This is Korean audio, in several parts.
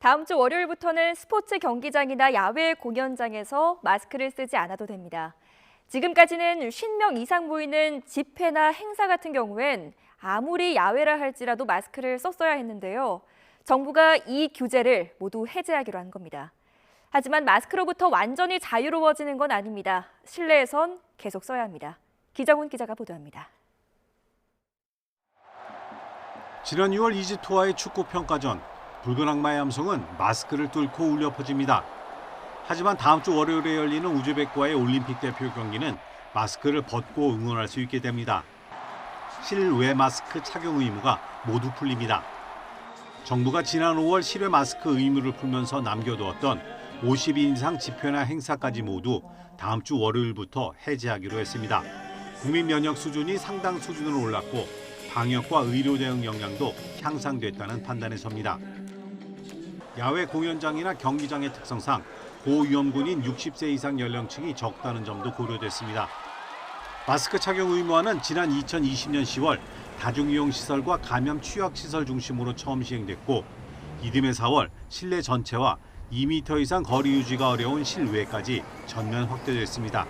다음 주 월요일부터는 스포츠 경기장이나 야외 공연장에서 마스크를 쓰지 않아도 됩니다. 지금까지는 50명 이상 모이는 집회나 행사 같은 경우엔 아무리 야외라 할지라도 마스크를 썼어야 했는데요. 정부가 이 규제를 모두 해제하기로 한 겁니다. 하지만 마스크로부터 완전히 자유로워지는 건 아닙니다. 실내에선 계속 써야 합니다. 기정훈 기자가 보도합니다. 지난 6월 이집트와의 축구 평가전, 붉은 악마의 함성은 마스크를 뚫고 울려 퍼집니다. 하지만 다음 주 월요일에 열리는 우즈벡과의 올림픽 대표 경기는 마스크를 벗고 응원할 수 있게 됩니다. 실외 마스크 착용 의무가 모두 풀립니다. 정부가 지난 5월 실외 마스크 의무를 풀면서 남겨두었던 50인 이상 집회나 행사까지 모두 다음 주 월요일부터 해제하기로 했습니다. 국민 면역 수준이 상당 수준으로 올랐고 방역과 의료 대응 역량도 향상됐다는 판단에 섭니다. 야외 공연장이나 경기장의 특성상 고위험군인 60세 이상 연령층이 적다는 점도 고려됐습니다. 마스크 착용 의무화는 지난 2020년 10월 다중이용시설과 감염 취약시설 중심으로 처음 시행됐고 이듬해 4월 실내 전체와 2m 이상 거리 유지가 어려운 실외까지 전면 확대됐습니다.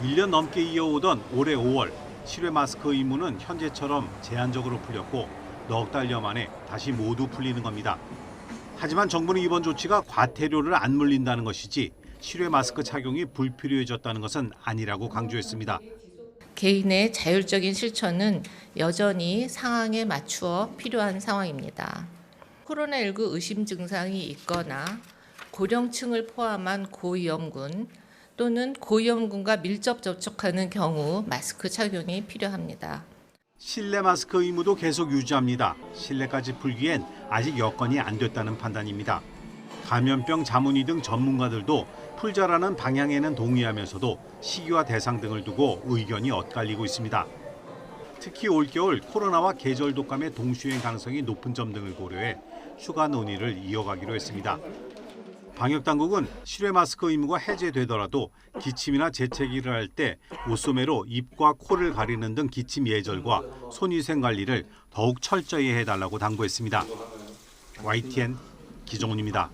1년 넘게 이어오던 올해 5월 실외 마스크 의무는 현재처럼 제한적으로 풀렸고 넉 달여 만에 다시 모두 풀리는 겁니다. 하지만 정부는 이번 조치가 과태료를 안 물린다는 것이지 실외 마스크 착용이 불필요해졌다는 것은 아니라고 강조했습니다. 개인의 자율적인 실천은 여전히 상황에 맞추어 필요한 상황입니다. 코로나19 의심 증상이 있거나 고령층을 포함한 고위험군 또는 고위험군과 밀접 접촉하는 경우 마스크 착용이 필요합니다. 실내 마스크 의무도 계속 유지합니다. 실내까지 풀기엔 아직 여건이 안 됐다는 판단입니다. 감염병 자문의 등 전문가들도 풀자라는 방향에는 동의하면서도 시기와 대상 등을 두고 의견이 엇갈리고 있습니다. 특히 올겨울 코로나와 계절 독감의 동시행 가능성이 높은 점 등을 고려해 추가 논의를 이어가기로 했습니다. 방역당국은 실외 마스크 의무가 해제되더라도 기침이나 재채기를 할 때 옷소매로 입과 코를 가리는 등 기침 예절과 손위생 관리를 더욱 철저히 해달라고 당부했습니다. YTN 기정훈입니다.